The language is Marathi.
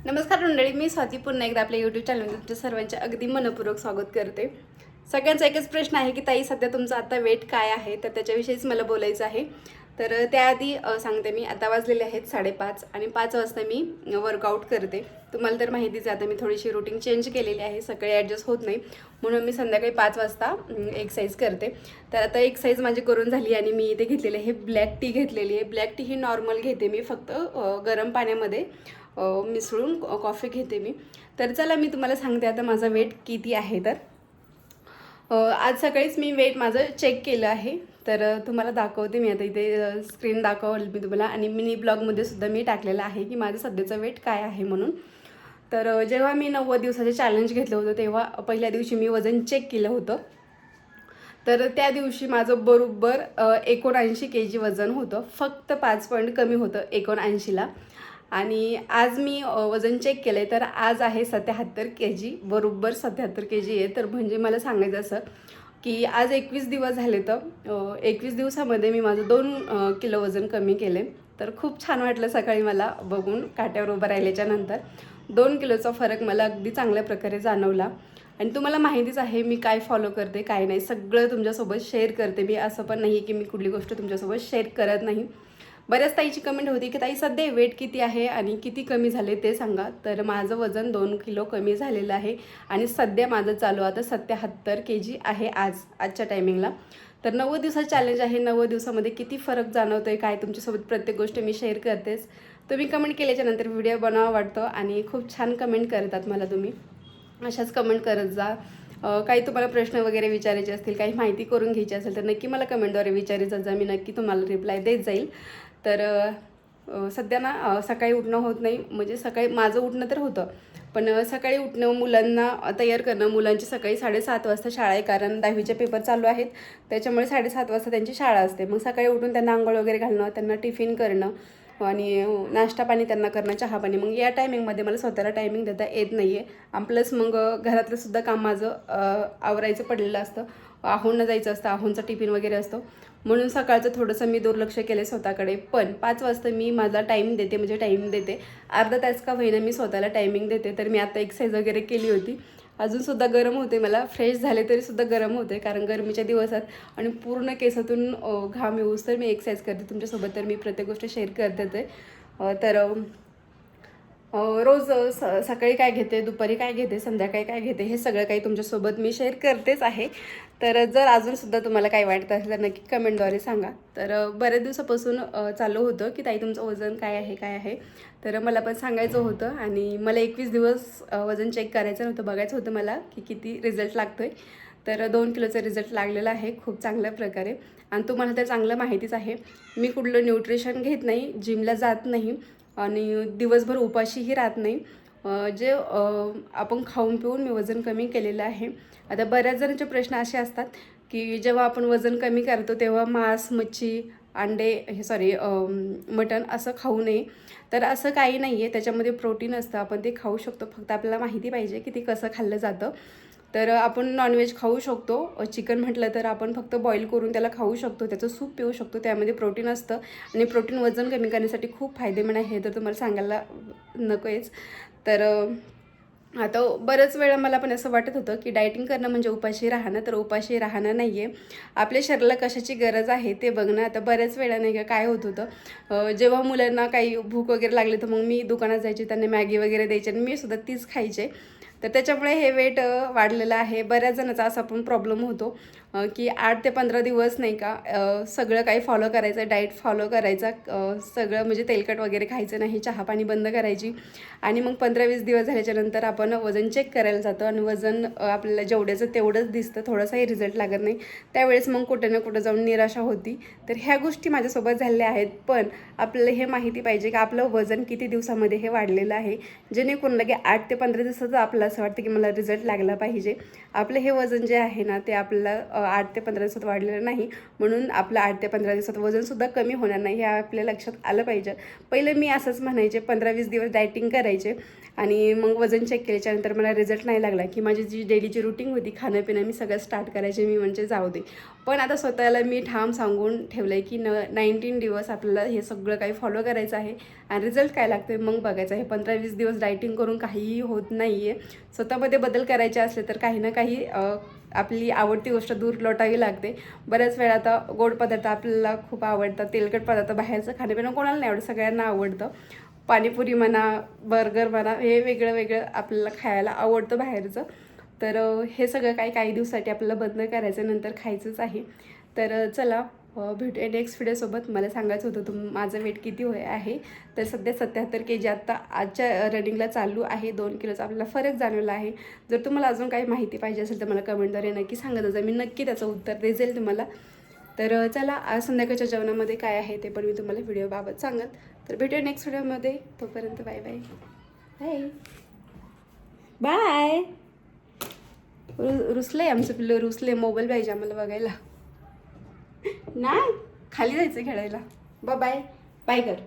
नमस्कार मंडळी, मी स्वाती पुन्हा एकदा आपल्या यूट्यूब चॅनलमध्ये तुमच्या सर्वांचे अगदी मनपूर्वक स्वागत करते. सगळ्यांचा एकच प्रश्न आहे की ताई सध्या तुमचा आता वेट काय आहे, तर त्याच्याविषयीच मला बोलायचं आहे. तर त्याआधी सांगते मी, आता वाजलेले आहेत 5:30 आणि 5 वाजता मी वर्कआउट करते. तुम्हाला तर माहितीच आहे, आता मी थोडीशी रुटीन चेंज केलेली आहे, सकाळी ॲडजस्ट होत नाही म्हणून मी संध्याकाळी 5 वाजता एक्सरसाइज करते. तर आता एक्सरसाइज माझी करून झाली आणि मी इथे घेतलेली आहे ब्लॅक टी घेतलेली आहे. ब्लॅक टी ही नॉर्मल घेते मी, फक्त गरम पाण्यामध्ये मिसळून कॉफी घेते मी. तर चला मी तुम्हाला सांगते आता माझा वेट किती आहे. तर आज सकाळीच मी वेट माझं चेक केलं आहे. तर तुम्हाला दाखवते मी आता, इथे स्क्रीन दाखवली मी तुम्हाला आणि मिनी ब्लॉगमध्ये सुद्धा मी टाकलेलं आहे की माझं सध्याचं वेट काय आहे म्हणून. तर जेव्हा मी 90 दिवसाचे चॅलेंज घेतलं होतं तेव्हा पहिल्या दिवशी मी वजन चेक केलं होतं. तर त्या दिवशी माझं बरोबर 79 kg वजन होतं, फक्त 5 पॉईंट कमी होतं 79ला. आणि आज मी वजन चेक केलं आहे तर आज आहे 77 kg, बरोबर 77 kg आहे. तर म्हणजे मला सांगायचं असं की आज 21 दिवस झाले, तर 21 दिवसामध्ये मी माझं 2 किलो वजन कमी केले. तर खूप छान वाटलं सकाळी मला बघून, काट्यावर उभं राहिल्याच्या नंतर 2 किलोचा फरक मला अगदी चांगल्या प्रकारे जाणवला. आणि तुम्हाला माहितीच आहे मी काय फॉलो करते काय नाही, सगळं तुमच्यासोबत शेअर करते मी. असं पण नाही की मी कुठली गोष्ट तुमच्यासोबत शेअर करत नाही. बऱ्याच ताईची कमेंट होती की ताई सध्या वेट किती आहे आणि किती कमी झाले ते सांगा. तर माझं वजन 2 किलो कमी झालेलं आहे आणि सध्या माझं चालू आता 77 kg आहे आजच्या टायमिंगला. तर 90 दिवसाचं चॅलेंज आहे. 90 दिवसामध्ये किती फरक जाणवतो आहे काय, तुमच्यासोबत प्रत्येक गोष्ट मी शेअर करतेच. तुम्ही कमेंट केल्याच्यानंतर व्हिडिओ बनावा वाटतं आणि खूप छान कमेंट करतात मला तुम्ही. अशाच कमेंट करत जा. काही तुम्हाला प्रश्न वगैरे विचारायचे असतील, काही माहिती करून घ्यायची असेल तर नक्की मला कमेंटद्वारे विचारायचं जा, मी नक्की तुम्हाला रिप्लाय देत जाईल. तर सध्या ना सकाळी उठणं होत नाही, म्हणजे सकाळी माझं उठणं तर होतं पण सकाळी उठणं, मुलांना तयार करणं. मुलांची सकाळी 7:30 वाजता शाळा आहे, कारण 10वीचे पेपर चालू आहेत त्याच्यामुळे 7:30 वाजता त्यांची शाळा असते. मग सकाळी उठून त्यांना आंघोळ वगैरे घालणं, त्यांना टिफिन करणं आणि नाश्ता पाणी त्यांना करणं, चहा पाणी. मग या टायमिंगमध्ये मला स्वतःला टायमिंग देता येत नाही आहे. आणि प्लस मग घरातलं सुद्धा काम माझं आवरायचं पडलेलं असतं. आहोंना जायचं असतं, आहोंचा टिफिन वगैरे असतो, म्हणून सकाळचं थोडंसं मी दुर्लक्ष केलं स्वतःकडे. पण 5 वाजता मी माझा टाईम देते, म्हणजे टाईम देते अर्धा तास का होईना मी स्वतःला टायमिंग देते. तर मी आता एक्सरसाइज वगैरे केली होती. अजूनसुद्धा गरम होते, मला फ्रेश झाले तरीसुद्धा गरम होते कारण गरमीच्या दिवसात आणि पूर्ण केसातून घाम येऊस तर मी एक्सरसाइज करते तुमच्यासोबत. तर मी प्रत्येक गोष्ट शेअर करतेच आहे. तर रोज सकाळी काय घेते, दुपारी काय घेते, संध्याकाळी काय घेते, हे सगळं काही तुमच्यासोबत मी शेअर करतेच आहे. तर जर अजूनसुद्धा तुम्हाला काय वाटतं असेल तर नक्की कमेंटद्वारे सांगा. तर बऱ्याच दिवसापासून चालू होतं की ताई तुमचं वजन काय आहे काय आहे. तर मला पण सांगायचं होतं आणि मला 21 दिवस वजन चेक करायचं नव्हतं, बघायचं होतं मला की किती रिझल्ट लागतो आहे. तर 2 किलोचा रिझल्ट लागलेला आहे खूप चांगल्या प्रकारे. आणि तुम्हाला तर चांगलं माहितीच आहे मी कुठलं न्यूट्रिशन घेत नाही, जिमला जात नाही आणि दिवसभर उपाशीही राहत नाही. जे आपण खाऊन पिऊन मी वजन कमी केलेलं आहे. आता बऱ्याच जणांचे प्रश्न असे असतात की जेव्हा आपण वजन कमी करतो तेव्हा मांस, मच्छी, अंडे मटण असं खाऊ नये. तर असं काही नाही आहे, त्याच्यामध्ये प्रोटीन असतं, आपण ते खाऊ शकतो. फक्त आपल्याला माहिती पाहिजे की ते कसं खाल्लं जातं. तर आपण नॉनव्हेज खाऊ शकतो. चिकन म्हटलं तर आपण फक्त बॉईल करून त्याला खाऊ शकतो, त्याचं सूप पिऊ शकतो, त्यामध्ये प्रोटीन असतं आणि प्रोटीन वजन कमी करण्यासाठी खूप फायदेमंद आहे, हे तर तुम्हाला सांगायला नको आहेच. तर आता बऱ्याच वेळा मला पण असं वाटत होतं की डायटिंग करणं म्हणजे उपाशी राहणं, तर उपाशी राहणं नाही आहे, आपल्या शरीराला कशाची गरज आहे ते बघणं. आता बऱ्याच वेळा नाही का काय होत होतं, जेव्हा मुलांना काही भूक वगैरे लागली तर मग मी दुकानात जायची, त्यांना मॅगी वगैरे द्यायची आणि मी सुद्धा तीच खायचे. तर त्याच्यामुळे हे वेट वाढलेलं आहे. बऱ्याच जणांचा असा पण प्रॉब्लेम होतो की 8 ते 15 दिवस नाही का सगळं काही फॉलो करायचं, डाएट फॉलो करायचा, सगळं म्हणजे तेलकट वगैरे खायचं नाही, चहा पाणी बंद करायची. आणि मग 15-20 दिवस झाल्याच्यानंतर आपण वजन चेक करायला जातो आणि वजन आपल्याला जेवढ्याचं तेवढंच दिसतं, थोडासाही रिझल्ट लागत नाही. त्यावेळेस मग कुठं ना कुठं जाऊन निराशा होती. तर ह्या गोष्टी माझ्यासोबत झालेल्या आहेत. पण आपल्याला हे माहिती पाहिजे की आपलं वजन किती दिवसामध्ये हे वाढलेलं आहे, जेणेकरून लगे 8 ते 15 दिवसाचं आपलं असं वाटतं की मला रिझल्ट लागला पाहिजे. आपलं हे वजन जे आहे ना ते आपल्याला 8 ते 15 दिवसात वाढलेलं नाही, म्हणून आपलं 8 ते 15 दिवसात वजनसुद्धा कमी होणार नाही, हे आपल्या लक्षात आलं पाहिजे. पहिलं मी असंच म्हणायचे, 15-20 दिवस डायटिंग करायचे आणि मग वजन चेक केल्याच्यानंतर मला रिझल्ट नाही लागला की माझी जी डेलीची रुटीन होती खाणंपिणं मी सगळं स्टार्ट करायचे, मी म्हणजे जाऊ दे. पण आता स्वतःला मी ठाम सांगून ठेवलं आहे की 19 दिवस आपल्याला हे सगळं काही फॉलो करायचं आहे आणि रिझल्ट काय लागते मग बघायचं आहे. 15-20 दिवस डायटिंग करून काहीही होत नाही आहे. स्वतःमध्ये बदल करायचे असले तर काही ना काही आपली आवडती गोष्ट दूर लोटावी लागते. बऱ्याच वेळा आता गोड पदार्थ आपल्याला खूप आवडतात, तेलकट पदार्थ बाहेरचं खाणंपिणं कोणाला नाही आवडत, सगळ्यांना आवडतं. पाणीपुरी म्हणा, बर्गर म्हणा, हे वेगळं वेगळं आपल्याला खायला आवडतं बाहेरचं. तर हे सगळं काही दिवसासाठी आपल्याला बंद करायचं, नंतर खायचंच आहे. तर चला भेटूया नेक्स्ट व्हिडिओसोबत. मला सांगायचं होतं माझं वेट किती आहे. तर सध्या 77 kg आत्ता आजच्या रनिंगला चालू आहे. 2 किलोचा आपल्याला फरक जाणवला आहे. जर तुम्हाला अजून काही माहिती पाहिजे असेल तर मला कमेंटद्वारे नक्की सांगत जा, मी नक्की त्याचं उत्तर देईल तुम्हाला. तर चला आज संध्याकाळच्या जेवणामध्ये काय आहे ते पण मी तुम्हाला व्हिडिओबाबत सांगत. तर भेटूया नेक्स्ट व्हिडिओमध्ये. तोपर्यंत बाय बाय बाय बाय. रुसले आमचं पिल्लू, रुसले. मोबाईल पाहिजे आम्हाला बघायला. नाही खाली जायचं खेळायला. बाय बाय कर.